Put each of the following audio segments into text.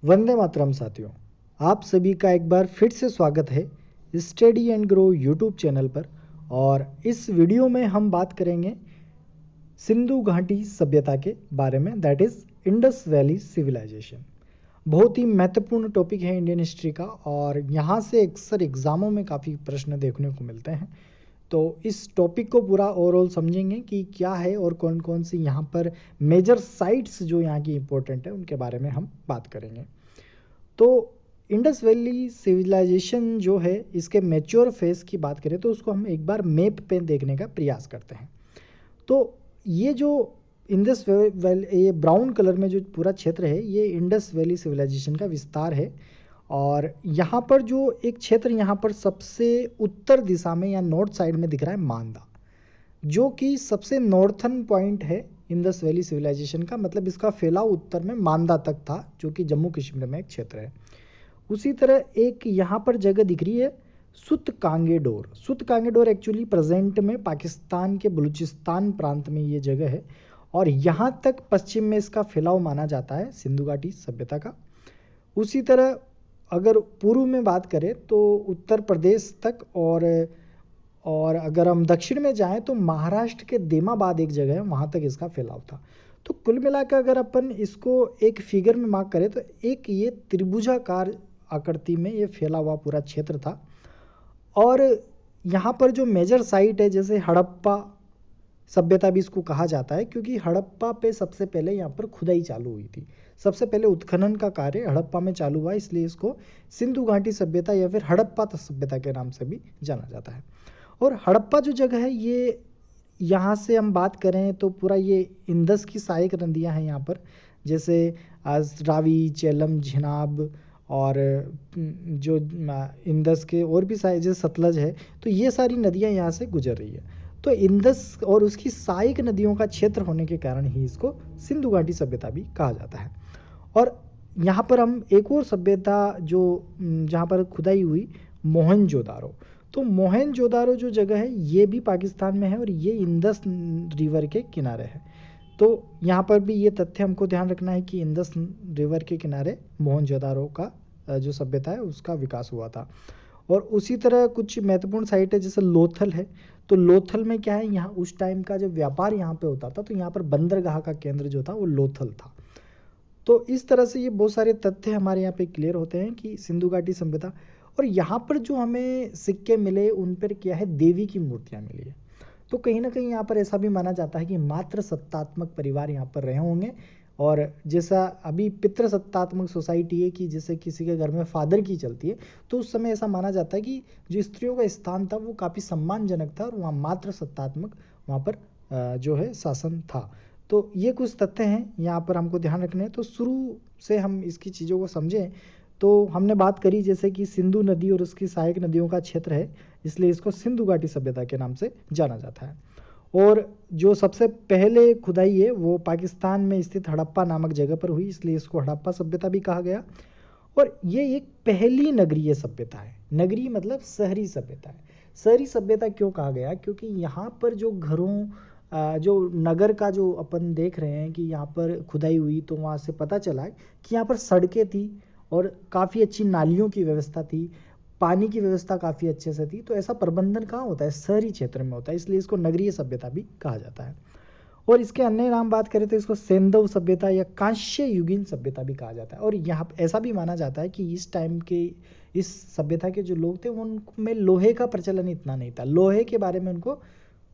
वंदे मातरम साथियों, आप सभी का एक बार फिर से स्वागत है study and grow YouTube channel पर। और इस वीडियो में हम बात करेंगे सिंधु घाटी सभ्यता के बारे में, that is Indus Valley civilisation. बहुत ही महत्वपूर्ण टॉपिक है इंडियन हिस्ट्री का और यहाँ से अक्सर एग्जामों में काफ़ी प्रश्न देखने को मिलते हैं। तो इस टॉपिक को पूरा ओवरऑल समझेंगे कि क्या है और कौन कौन सी यहाँ पर मेजर साइट्स जो यहाँ की इंपॉर्टेंट है उनके बारे में हम बात करेंगे। तो इंडस वैली सिविलाइजेशन जो है, इसके मैच्योर फेज की बात करें तो उसको हम एक बार मैप पे देखने का प्रयास करते हैं। तो ये जो इंडस वैली, ये ब्राउन कलर में जो पूरा क्षेत्र है, ये इंडस वैली सिविलाइजेशन का विस्तार है। और यहाँ पर जो एक क्षेत्र यहाँ पर सबसे उत्तर दिशा में या नॉर्थ साइड में दिख रहा है, मांदा, जो कि सबसे नॉर्थन पॉइंट है इंडस वैली सिविलाइजेशन का। मतलब इसका फैलाव उत्तर में मांदा तक था, जो कि जम्मू कश्मीर में एक क्षेत्र है। उसी तरह एक यहाँ पर जगह दिख रही है सुत कांगेडोर। सुत कांगेडोर एक्चुअली प्रेजेंट में पाकिस्तान के बलूचिस्तान प्रांत में ये जगह है और यहाँ तक पश्चिम में इसका फैलाव माना जाता है सिंधु घाटी सभ्यता का। उसी तरह अगर पूर्व में बात करें तो उत्तर प्रदेश तक, और अगर हम दक्षिण में जाएं तो महाराष्ट्र के देमाबाद एक जगह है, वहाँ तक इसका फैलाव था। तो कुल मिलाकर अगर अपन इसको एक फिगर में मार्क करें तो एक ये त्रिभुजाकार आकृति में ये फैला हुआ पूरा क्षेत्र था। और यहाँ पर जो मेजर साइट है, जैसे हड़प्पा सभ्यता भी इसको कहा जाता है, क्योंकि हड़प्पा पे सबसे पहले यहाँ पर खुदाई चालू हुई थी। सबसे पहले उत्खनन का कार्य हड़प्पा में चालू हुआ, इसलिए इसको सिंधु घाटी सभ्यता या फिर हड़प्पा सभ्यता के नाम से भी जाना जाता है। और हड़प्पा जो जगह है, ये यहाँ से हम बात करें तो पूरा ये इंदस की सहायक नदियाँ हैं यहाँ पर, जैसे रावी, चेलम, झेनाब और जो इंदस के और भी सारे जैसे सतलज है, तो ये सारी नदियाँ यहाँ से गुजर रही है। तो इंदस और उसकी सहायक नदियों का क्षेत्र होने के कारण ही इसको सिंधु घाटी सभ्यता भी कहा जाता है। और यहाँ पर हम एक और सभ्यता जो जहाँ पर खुदाई हुई, मोहनजोदारो। तो मोहनजोदारो जो जगह है ये भी पाकिस्तान में है और ये इंदस रिवर के किनारे है। तो यहाँ पर भी ये तथ्य हमको ध्यान रखना है कि इंदस रिवर के किनारे मोहनजोदारो का जो सभ्यता है उसका विकास हुआ था। और उसी तरह कुछ महत्वपूर्ण साइट है, जैसे लोथल है। तो लोथल में क्या है, यहाँ उस टाइम का जो व्यापार यहाँ पे होता था, तो यहाँ पर बंदरगाह का केंद्र जो था वो लोथल था। तो इस तरह से ये बहुत सारे तथ्य हमारे यहाँ पे क्लियर होते हैं कि सिंधु घाटी सभ्यता। और यहाँ पर जो हमें सिक्के मिले उन पर क्या है, देवी की मूर्तियाँ मिली है। तो कहीं ना कहीं यहाँ पर ऐसा भी माना जाता है कि मात्र सत्तात्मक परिवार यहाँ पर रहे होंगे। और जैसा अभी पितृ सत्तात्मक सोसाइटी है कि जैसे किसी के घर में फादर की चलती है, तो उस समय ऐसा माना जाता है कि जो स्त्रियों का स्थान था वो काफ़ी सम्मानजनक था और वहाँ मात्र सत्तात्मक वहाँ पर जो है शासन था। तो ये कुछ तथ्य हैं यहाँ पर हमको ध्यान रखने हैं। तो शुरू से हम इसकी चीज़ों को समझें तो हमने बात करी जैसे कि सिंधु नदी और उसकी सहायक नदियों का क्षेत्र है, इसलिए इसको सिंधु घाटी सभ्यता के नाम से जाना जाता है। और जो सबसे पहले खुदाई है वो पाकिस्तान में स्थित हड़प्पा नामक जगह पर हुई, इसलिए इसको हड़प्पा सभ्यता भी कहा गया। और ये एक पहली नगरीय सभ्यता है। नगरीय मतलब शहरी सभ्यता है। शहरी सभ्यता क्यों कहा गया, क्योंकि यहाँ पर जो घरों जो नगर का जो अपन देख रहे हैं कि यहाँ पर खुदाई हुई, तो वहाँ से पता चला कि यहाँ पर सड़कें थी और काफ़ी अच्छी नालियों की व्यवस्था थी, पानी की व्यवस्था काफ़ी अच्छे से थी। तो ऐसा प्रबंधन कहाँ होता है, शहरी क्षेत्र में होता है, इसलिए इसको नगरीय सभ्यता भी कहा जाता है। और इसके अन्य नाम बात करें तो इसको सेंधव सभ्यता या कांस्य युगीन सभ्यता भी कहा जाता है। और यहाँ ऐसा भी माना जाता है कि इस टाइम के इस सभ्यता के जो लोग थे उनमें लोहे का प्रचलन इतना नहीं था, लोहे के बारे में उनको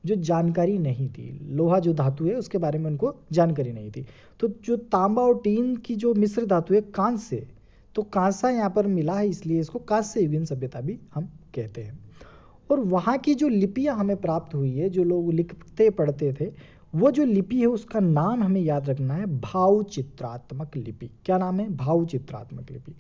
जो जानकारी नहीं थी, लोहा जो धातु है उसके बारे में उनको जानकारी नहीं थी। तो जो तांबा और टीन की जो मिश्र धातु है कांस्य, तो कांसा यहाँ पर मिला है, इसलिए इसको कांस्य युगीन सभ्यता भी हम कहते हैं। और वहाँ की जो लिपियाँ हमें प्राप्त हुई है, जो लोग लिखते पढ़ते थे, वो जो लिपि है उसका नाम हमें याद रखना है, भाव चित्रात्मक लिपि। क्या नाम है, भाव चित्रात्मक लिपि।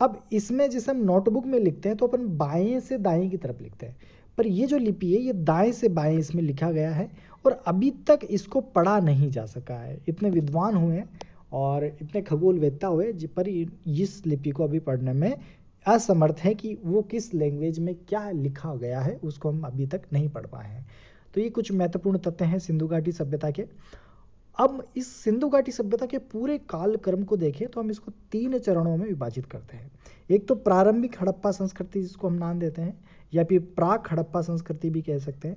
अब इसमें जैसे हम नोटबुक में लिखते हैं तो अपन बाएं से दाएं की तरफ लिखते हैं, पर ये जो लिपि है ये दाएं से बाएं इसमें लिखा गया है और अभी तक इसको पढ़ा नहीं जा सका है। इतने विद्वान हुए हैं और इतने खगोलवेत्ता हुए पर इस लिपि को अभी पढ़ने में असमर्थ है कि वो किस लैंग्वेज में क्या लिखा गया है, उसको हम अभी तक नहीं पढ़ पाए हैं। तो ये कुछ महत्वपूर्ण तथ्य हैं सिंधु घाटी सभ्यता के। अब इस सिंधु घाटी सभ्यता के पूरे कालक्रम को देखें तो हम इसको 3 चरणों में विभाजित करते हैं। एक तो प्रारंभिक हड़प्पा संस्कृति जिसको हम नाम देते हैं, या फिर प्राक हड़प्पा संस्कृति भी कह सकते हैं,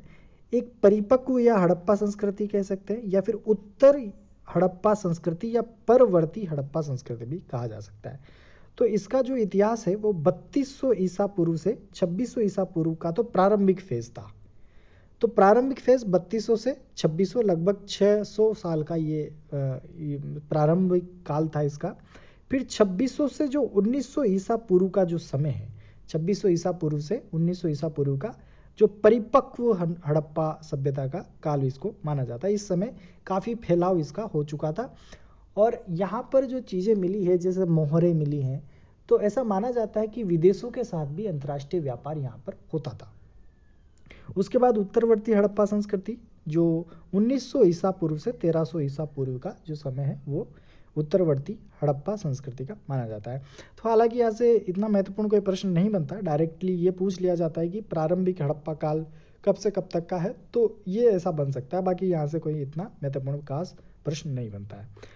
एक परिपक्व या हड़प्पा संस्कृति कह सकते हैं, या फिर उत्तर हड़प्पा संस्कृति या परवर्ती हड़प्पा संस्कृति भी कहा जा सकता है। तो इसका जो इतिहास है वो 3200 ईसा पूर्व से 2600 ईसा पूर्व का तो प्रारंभिक फेज था। तो प्रारंभिक फेज 3200 से 2600, लगभग 600 साल का ये प्रारंभिक काल था इसका। फिर 2600 से जो 1900 ईसा पूर्व का जो समय है, 2600 ईसा पूर्व से 1900 ईसा पूर्व का जो परिपक्व हड़प्पा सभ्यता का काल इसको माना जाता है। इस समय काफ़ी फैलाव इसका हो चुका था और यहाँ पर जो चीज़ें मिली है, जैसे मोहरें मिली हैं, तो ऐसा माना जाता है कि विदेशों के साथ भी अंतर्राष्ट्रीय व्यापार यहाँ पर होता था। उसके बाद उत्तरवर्ती हड़प्पा संस्कृति जो 1900 ईसा पूर्व से 1300 ईसा पूर्व का जो समय है वो उत्तरवर्ती हड़प्पा संस्कृति का माना जाता है। तो हालांकि यहाँ से इतना महत्वपूर्ण कोई प्रश्न नहीं बनता, डायरेक्टली ये पूछ लिया जाता है कि प्रारंभिक हड़प्पा काल कब से कब तक का है, तो ये ऐसा बन सकता है। बाकी यहाँ से कोई इतना महत्वपूर्ण खास प्रश्न नहीं बनता है।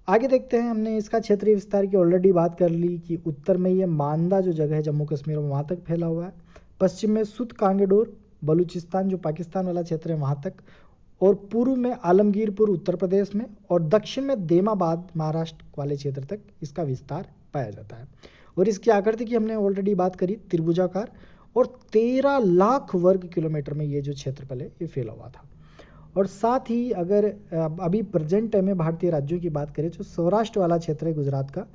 आगे देखते हैं, हमने इसका क्षेत्रीय विस्तार की ऑलरेडी बात कर ली कि उत्तर में ये मांदा जो जगह है जम्मू कश्मीर में वहाँ तक फैला हुआ है, पश्चिम में सुत कांगेडोर बलूचिस्तान जो पाकिस्तान वाला क्षेत्र है वहाँ तक, और पूर्व में आलमगीरपुर उत्तर प्रदेश में, और दक्षिण में देमाबाद महाराष्ट्र वाले क्षेत्र तक इसका विस्तार पाया जाता है। और इसकी आकृति की हमने ऑलरेडी बात करी, त्रिभुजाकार, और 13 लाख वर्ग किलोमीटर में ये जो क्षेत्रफल है ये फैला हुआ था। और साथ ही अगर अभी प्रेजेंट टाइम में भारतीय राज्यों की बात करें तो सौराष्ट्र वाला क्षेत्र है गुजरात का,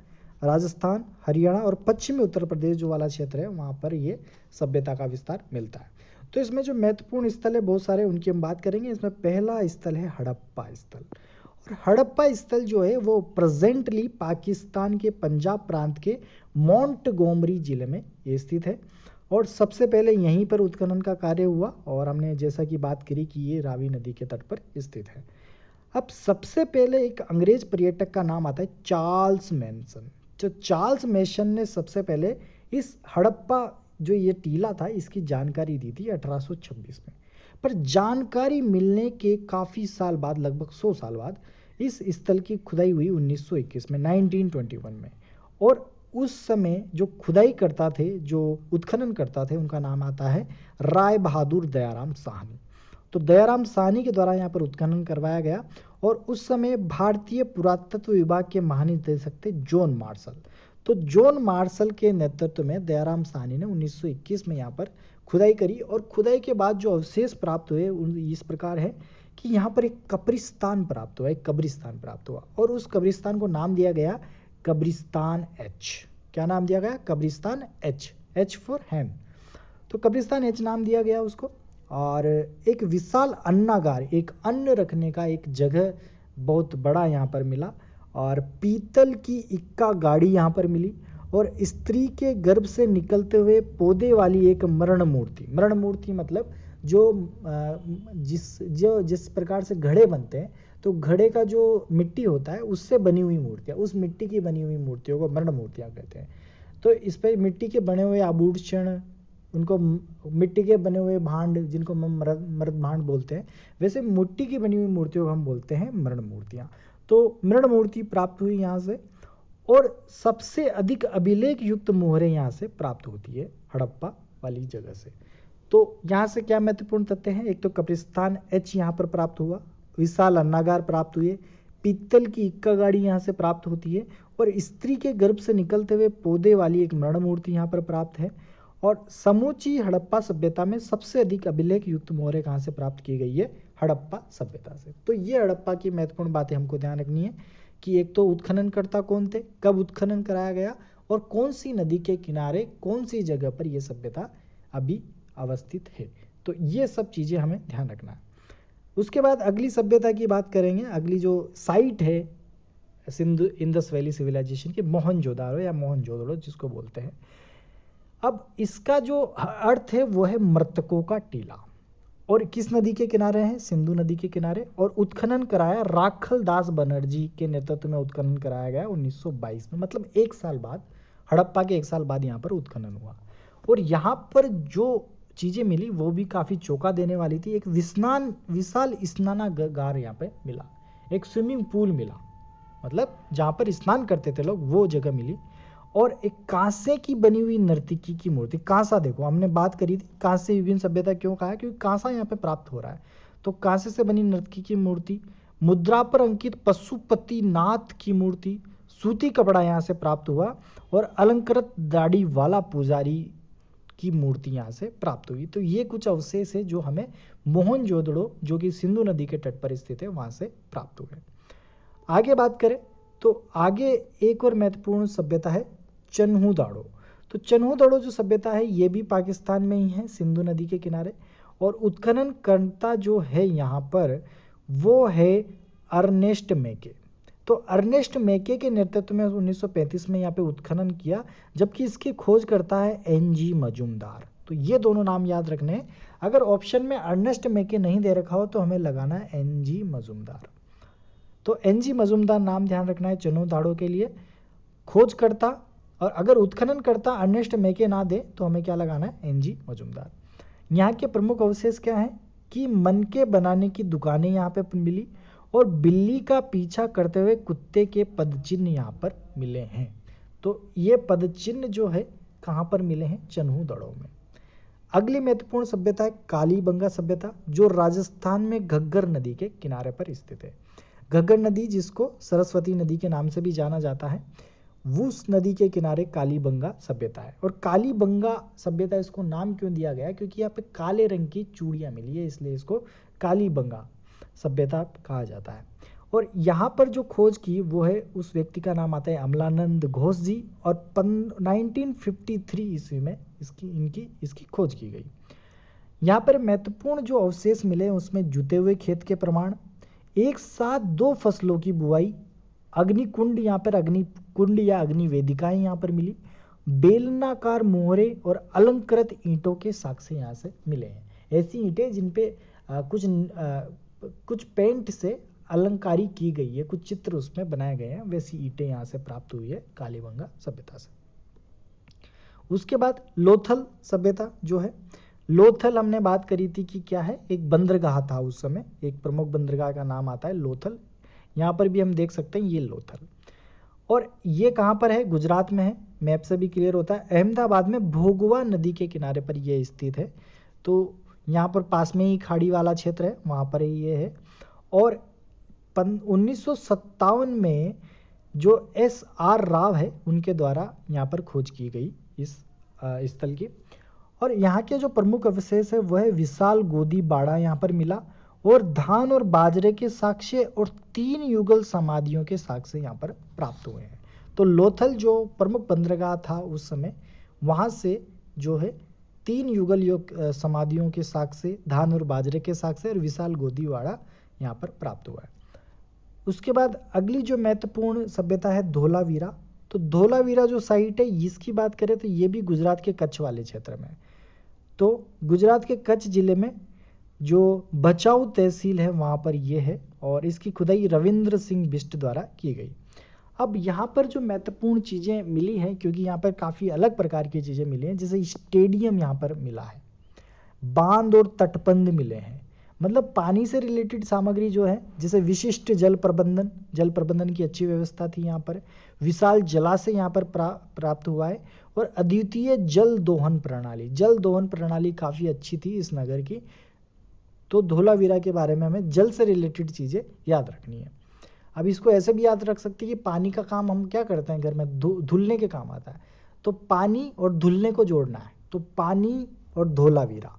राजस्थान, हरियाणा और पश्चिमी उत्तर प्रदेश जो वाला क्षेत्र है वहाँ पर ये सभ्यता का विस्तार मिलता है। तो इसमें जो महत्वपूर्ण स्थल है बहुत सारे, उनकी हम बात करेंगे। इसमें पहला स्थल है हड़प्पा स्थल, और हड़प्पा स्थल जो है वो प्रेजेंटली पाकिस्तान के पंजाब प्रांत के मोंटगोमरी जिले में ये स्थित है, और सबसे पहले यहीं पर उत्खनन का कार्य हुआ, और हमने जैसा कि बात करी कि ये रावी नदी के तट पर स्थित है। अब सबसे पहले एक अंग्रेज पर्यटक का नाम आता है चार्ल्स मैनसन। जो चार्ल्स मैनसन ने सबसे पहले इस हड़प्पा जो ये टीला था इसकी जानकारी दी थी 1826 में, पर जानकारी मिलने के काफ़ी साल बाद, लगभग 100 साल बाद, इस स्थल की खुदाई हुई 1921 में, 1921 में। और उस समय जो खुदाई करता थे, जो उत्खनन करता थे, उनका नाम आता है राय बहादुर दयाराम साहनी। तो दयाराम साहनी के द्वारा यहाँ पर उत्खनन करवाया गया, और उस समय भारतीय पुरातत्व विभाग के महानिदेशक थे जॉन मार्शल। तो जॉन मार्शल के नेतृत्व में दयाराम साहनी ने 1921 में यहाँ पर खुदाई करी, और खुदाई के बाद जो अवशेष प्राप्त हुए इस प्रकार है कि यहाँ पर एक कब्रिस्तान प्राप्त हुआ, एक कब्रिस्तान प्राप्त हुआ, और उस कब्रिस्तान को नाम दिया गया कब्रिस्तान एच। क्या नाम दिया गया? कब्रिस्तान एच, एच फॉर हैम। तो कब्रिस्तान एच नाम दिया गया उसको। और एक विशाल अन्नागार, एक अन्न रखने का एक जगह बहुत बड़ा यहाँ पर मिला, और पीतल की इक्का गाड़ी यहाँ पर मिली, और स्त्री के गर्भ से निकलते हुए पौधे वाली एक मरण मूर्ति। मरण मूर्ति मतलब जिस प्रकार से घड़े बनते हैं, तो घड़े का जो मिट्टी होता है उससे बनी हुई मूर्तियाँ, उस मिट्टी की बनी हुई मूर्तियों को मरण मूर्तियाँ कहते हैं। तो इस पर मिट्टी के बने हुए आभूषण, उनको मिट्टी के बने हुए भांड जिनको हम मृद भांड बोलते हैं, वैसे मिट्टी की बनी हुई मूर्तियों को हम बोलते हैं मरण मूर्तियाँ। तो मृण मूर्ति प्राप्त हुई यहाँ से, और सबसे अधिक अभिलेख युक्त मोहरें यहाँ से प्राप्त होती है हड़प्पा वाली जगह से। तो यहाँ से क्या महत्वपूर्ण तथ्य हैं? एक तो कब्रिस्तान एच यहाँ पर प्राप्त हुआ, विशाल अन्नागार प्राप्त हुए, पीतल की इक्का गाड़ी यहाँ से प्राप्त होती है, और स्त्री के गर्भ से निकलते हुए पौधे वाली एक मरण मूर्ति यहाँ पर प्राप्त है। और समूची हड़प्पा सभ्यता में सबसे अधिक अभिलेख युक्त मोहरें कहाँ से प्राप्त की गई है? हड़प्पा सभ्यता से। तो ये हड़प्पा की महत्वपूर्ण बातें हमको ध्यान रखनी है कि एक तो उत्खननकर्ता कौन थे, कब उत्खनन कराया गया, और कौन सी नदी के किनारे कौन सी जगह पर यह सभ्यता अभी अवस्थित है। तो ये सब चीज़ें हमें ध्यान रखना है। उसके बाद अगली सभ्यता की बात करेंगे। अगली जो साइट है सिंधु इंडस वैली सिविलाइजेशन की, मोहनजोदारो या मोहनजोदड़ो जिसको बोलते हैं। अब इसका जो अर्थ है वो है मृतकों का टीला, और किस नदी के किनारे है? सिंधु नदी के किनारे। और उत्खनन कराया राखल दास बनर्जी के नेतृत्व में उत्खनन कराया गया 1922 में, मतलब 1 साल बाद, हड़प्पा के 1 साल बाद यहाँ पर उत्खनन हुआ। और यहाँ पर जो चीज़ें मिली वो भी काफ़ी चौंका देने वाली थी। एक विशाल स्नानागार यहाँ पे मिला, एक स्विमिंग पूल मिला, मतलब जहाँ पर स्नान करते थे लोग, वो जगह मिली। और एक कांसे की बनी हुई नर्तकी की मूर्ति। कांसा, देखो हमने बात करी थी कांसे विभिन्न सभ्यता क्यों कहा, क्योंकि कांसा यहाँ पे प्राप्त हो रहा है। तो कांसे से बनी नर्तकी की मूर्ति, मुद्रा पर अंकित पशुपतिनाथ की मूर्ति, सूती कपड़ा यहाँ से प्राप्त हुआ, और अलंकृत दाढ़ी वाला पुजारी की मूर्ति यहाँ से प्राप्त हुई। तो ये कुछ अवशेष है जो हमें मोहनजोदड़ो, जो कि सिंधु नदी के तट पर स्थित है, वहां से प्राप्त हुए। आगे बात करें तो आगे एक और महत्वपूर्ण सभ्यता है चन्हू-दाड़ो। तो चन्हू-दाड़ो जो सभ्यता है ये भी पाकिस्तान में ही है, सिंधु नदी के किनारे। और उत्खनन करता जो है यहाँ पर वो है अर्नेस्ट मेके। तो अर्नेस्ट मेके के नेतृत्व में 1935 में यहाँ पे उत्खनन किया, जबकि इसकी खोज करता है एनजी मजूमदार। तो ये दोनों नाम याद रखने हैं। अगर ऑप्शन में अर्नेस्ट मेके नहीं दे रखा हो तो हमें लगाना है एनजी मजूमदार। तो एनजी मजूमदार नाम ध्यान रखना है चन्हू-दाड़ो के लिए। खोजकर्ता, और अगर उत्खनन करता अर्नेस्ट मेके ना दे तो हमें क्या लगाना है, एनजी मजूमदार। यहाँ के प्रमुख अवशेष क्या है कि मनके बनाने की दुकानें यहाँ पे मिली, और बिल्ली का पीछा करते हुए कुत्ते के पदचिन्ह यहाँ पर मिले हैं। तो ये पदचिन्ह जो है कहाँ पर मिले हैं, चन्हू-दाड़ो में। अगली महत्वपूर्ण सभ्यता है कालीबंगा सभ्यता, जो राजस्थान में घग्गर नदी के किनारे पर स्थित है। घग्गर नदी, जिसको सरस्वती नदी के नाम से भी जाना जाता है, उस नदी के किनारे कालीबंगा सभ्यता है। और कालीबंगा सभ्यता इसको नाम क्यों दिया गया, क्योंकि यहाँ पे काले रंग की चूड़ियाँ मिली है, इसलिए इसको कालीबंगा सभ्यता कहा जाता है। और यहाँ पर जो खोज की वो है, उस व्यक्ति का नाम आता है अमलानंद घोष जी, और 1953 ईस्वी में इसकी खोज की गई। यहाँ पर महत्वपूर्ण जो अवशेष मिले उसमें जुते हुए खेत के प्रमाण, एक साथ 2 फसलों की बुआई, अग्निकुंड, यहाँ पर अग्निकुंड या अग्नि वेदिकाएं यहाँ पर मिली, बेलनाकार मोहरे और अलंकृत ईंटों के साक्ष्य यहाँ से मिले हैं। ऐसी ईंटें जिनपे कुछ पेंट से अलंकारी की गई है, कुछ चित्र उसमें बनाए गए हैं, वैसी ईंटें यहाँ से प्राप्त हुई है कालीबंगा सभ्यता से। उसके बाद लोथल सभ्यता जो है, लोथल हमने बात करी थी कि क्या है, एक बंदरगाह था उस समय, एक प्रमुख बंदरगाह का नाम आता है लोथल। यहाँ पर भी हम देख सकते हैं ये लोथल। और ये कहाँ पर है, गुजरात में है, मैप से भी क्लियर होता है। अहमदाबाद में भोगवा नदी के किनारे पर ये स्थित है। तो यहाँ पर पास में ही खाड़ी वाला क्षेत्र है, वहाँ पर ही ये है। और 1957 में जो SR राव है उनके द्वारा यहाँ पर खोज की गई इस स्थल की। और यहाँ के जो प्रमुख अवशेष है वह है विशाल गोदी बाड़ा यहाँ पर मिला, और धान और बाजरे के साक्ष्य और 3 युगल समाधियों के साक्ष्य यहाँ पर प्राप्त हुए हैं। तो लोथल जो प्रमुख बंदरगाह था उस समय, वहाँ से जो है 3 युगल समाधियों के साक्ष्य, धान और बाजरे के साक्ष्य और विशाल गोदी बाड़ा यहाँ पर प्राप्त हुआ है। उसके बाद अगली जो महत्वपूर्ण सभ्यता है धोलावीरा। तो धोलावीरा जो साइट है, इसकी बात करें तो ये भी गुजरात के कच्छ वाले क्षेत्र में। तो गुजरात के कच्छ जिले में जो बचाऊ तहसील है वहाँ पर ये है, और इसकी खुदाई रविंद्र सिंह बिष्ट द्वारा की गई। अब यहाँ पर जो महत्वपूर्ण चीज़ें मिली हैं, क्योंकि यहाँ पर काफ़ी अलग प्रकार की चीज़ें मिली हैं, जैसे स्टेडियम यहाँ पर मिला है, बांध और तटबंध मिले हैं, मतलब पानी से रिलेटेड सामग्री जो है, जैसे विशिष्ट जल प्रबंधन की अच्छी व्यवस्था थी यहाँ पर, विशाल जलाशय यहाँ पर प्राप्त हुआ है, और अद्वितीय जल दोहन प्रणाली काफ़ी अच्छी थी इस नगर की। तो धोलावीरा के बारे में हमें जल से रिलेटेड चीज़ें याद रखनी है। अब इसको ऐसे भी याद रख सकते हैं कि पानी का काम हम क्या करते हैं घर में, धुलने के काम आता है, तो पानी और धुलने को जोड़ना है, तो पानी और धोलावीरा।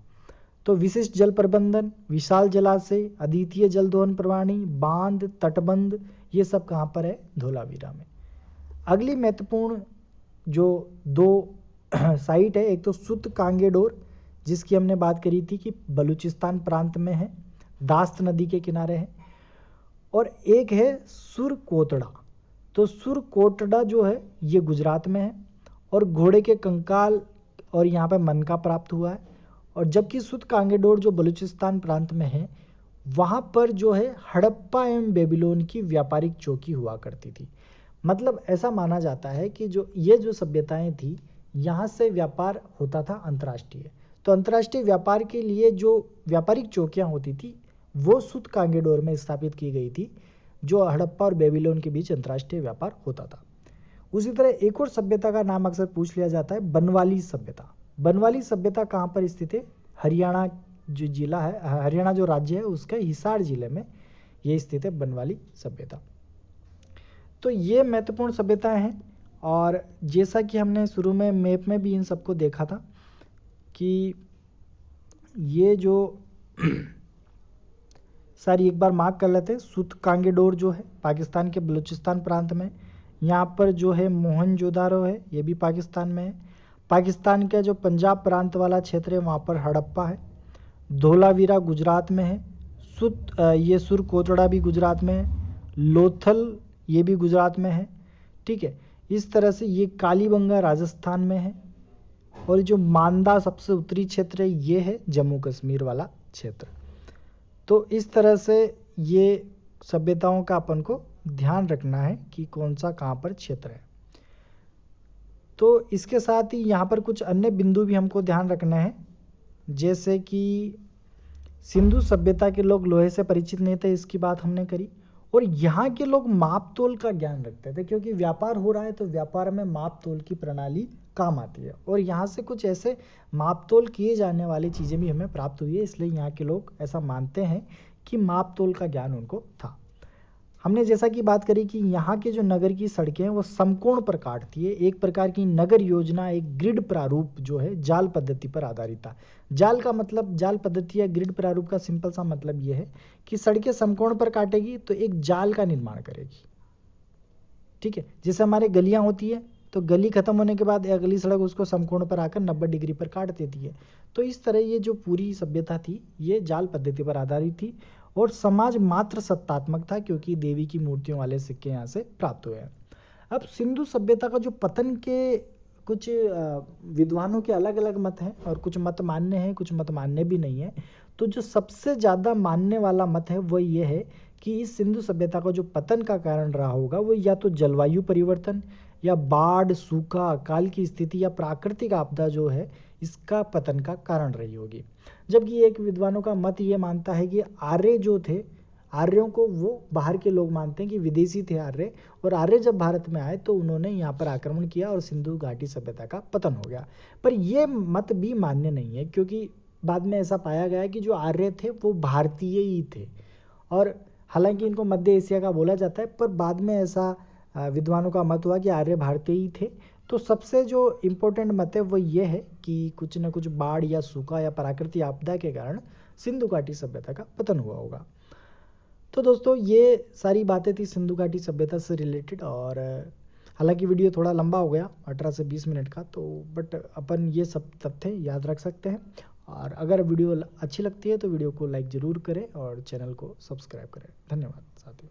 तो विशिष्ट जल प्रबंधन, विशाल जलाशय, अद्वितीय जल दोहन प्रणाली, बांध, तटबंध, ये सब कहाँ पर है, धोलावीरा में। अगली महत्वपूर्ण जो 2 साइट है, एक तो सुत कांगेडोर, जिसकी हमने बात करी थी कि बलूचिस्तान प्रांत में है, दास्त नदी के किनारे है, और एक है सुरकोटड़ा। तो सुरकोटड़ा जो है ये गुजरात में है, और घोड़े के कंकाल और यहाँ पर मनका प्राप्त हुआ है। और जबकि सुत कांगेडोर जो बलूचिस्तान प्रांत में है, वहाँ पर जो है हड़प्पा एवं बेबीलोन की व्यापारिक चौकी हुआ करती थी। मतलब ऐसा माना जाता है कि ये जो सभ्यताएं थी, यहाँ से व्यापार होता था अंतर्राष्ट्रीय। तो अंतर्राष्ट्रीय व्यापार के लिए जो व्यापारिक चौकियाँ होती थी वो सुत कांगेडोर में स्थापित की गई थी, जो हड़प्पा और बेबीलोन के बीच अंतर्राष्ट्रीय व्यापार होता था। उसी तरह एक और सभ्यता का नाम अक्सर पूछ लिया जाता है, बनवाली सभ्यता। बनवाली सभ्यता कहाँ पर स्थित है? हरियाणा जो जिला है, हरियाणा जो राज्य है उसके हिसार जिले में ये स्थित है बनवाली सभ्यता। तो ये महत्वपूर्ण सभ्यताएं हैं। और जैसा कि हमने शुरू में मैप में भी इन सबको देखा था कि ये जो सारी एक बार मार्क कर लेते हैं। सुत कांगेडोर जो है पाकिस्तान के बलूचिस्तान प्रांत में। यहाँ पर जो है मोहनजोदारो है, ये भी पाकिस्तान में है। पाकिस्तान का जो पंजाब प्रांत वाला क्षेत्र है वहाँ पर हड़प्पा है। धोलावीरा गुजरात में है। ये सुर कोटड़ा भी गुजरात में है। लोथल ये भी गुजरात में है। ठीक है, इस तरह से ये कालीबंगा राजस्थान में है। और जो मांदा सबसे उत्तरी क्षेत्र है ये है जम्मू कश्मीर वाला क्षेत्र। तो इस तरह से ये सभ्यताओं का अपन को ध्यान रखना है कि कौन सा कहाँ पर क्षेत्र है। तो इसके साथ ही यहाँ पर कुछ अन्य बिंदु भी हमको ध्यान रखना है, जैसे कि सिंधु सभ्यता के लोग लोहे से परिचित नहीं थे, इसकी बात हमने करी। और यहाँ के लोग माप तोल का ज्ञान रखते थे, क्योंकि व्यापार हो रहा है तो व्यापार में माप तोल की प्रणाली काम आती है। और यहाँ से कुछ ऐसे माप तोल किए जाने वाली चीज़ें भी हमें प्राप्त हुई है, इसलिए यहाँ के लोग ऐसा मानते हैं कि माप तोल का ज्ञान उनको था। हमने जैसा कि बात करी कि यहाँ के जो नगर की सड़कें हैं वो समकोण पर काटती है। एक प्रकार की नगर योजना एक ग्रिड प्रारूप जो है जाल पद्धति पर आधारित था। जाल का मतलब, जाल पद्धति या ग्रिड प्रारूप का सिंपल सा मतलब ये है कि सड़कें समकोण पर काटेगी तो एक जाल का निर्माण करेगी। ठीक है, जैसे हमारे गलियां होती है तो गली खत्म होने के बाद अगली सड़क उसको समकोण पर आकर 90 डिग्री पर काट देती है। तो इस तरह ये जो पूरी सभ्यता थी ये जाल पद्धति पर आधारित थी। और समाज मात्र सत्तात्मक था, क्योंकि देवी की मूर्तियों वाले सिक्के यहाँ से प्राप्त हुए हैं। अब सिंधु सभ्यता का जो पतन के कुछ विद्वानों के अलग अलग मत हैं, और कुछ मत मान्य हैं कुछ मत मान्य भी नहीं है। तो जो सबसे ज़्यादा मानने वाला मत है वो ये है कि इस सिंधु सभ्यता का जो पतन का कारण रहा होगा वो या तो जलवायु परिवर्तन या बाढ़, सूखा, अकाल की स्थिति या प्राकृतिक आपदा जो है इसका पतन का कारण रही होगी। जबकि एक विद्वानों का मत ये मानता है कि आर्य जो थे, आर्यों को वो बाहर के लोग मानते हैं कि विदेशी थे आर्य, और आर्य जब भारत में आए तो उन्होंने यहाँ पर आक्रमण किया और सिंधु घाटी सभ्यता का पतन हो गया। पर ये मत भी मान्य नहीं है, क्योंकि बाद में ऐसा पाया गया कि जो आर्य थे वो भारतीय ही थे। और हालांकि इनको मध्य एशिया का बोला जाता है, पर बाद में ऐसा विद्वानों का मत हुआ कि आर्य भारतीय ही थे। तो सबसे जो इम्पोर्टेंट मत है वो ये है कि कुछ न कुछ बाढ़ या सूखा या प्राकृतिक आपदा के कारण सिंधु घाटी सभ्यता का पतन हुआ होगा। तो दोस्तों ये सारी बातें थी सिंधु घाटी सभ्यता से रिलेटेड। और हालांकि वीडियो थोड़ा लंबा हो गया 18 से 20 मिनट का, तो बट अपन ये सब तथ्य याद रख सकते हैं। और अगर वीडियो अच्छी लगती है तो वीडियो को लाइक ज़रूर करें और चैनल को सब्सक्राइब करें। धन्यवाद साथियों।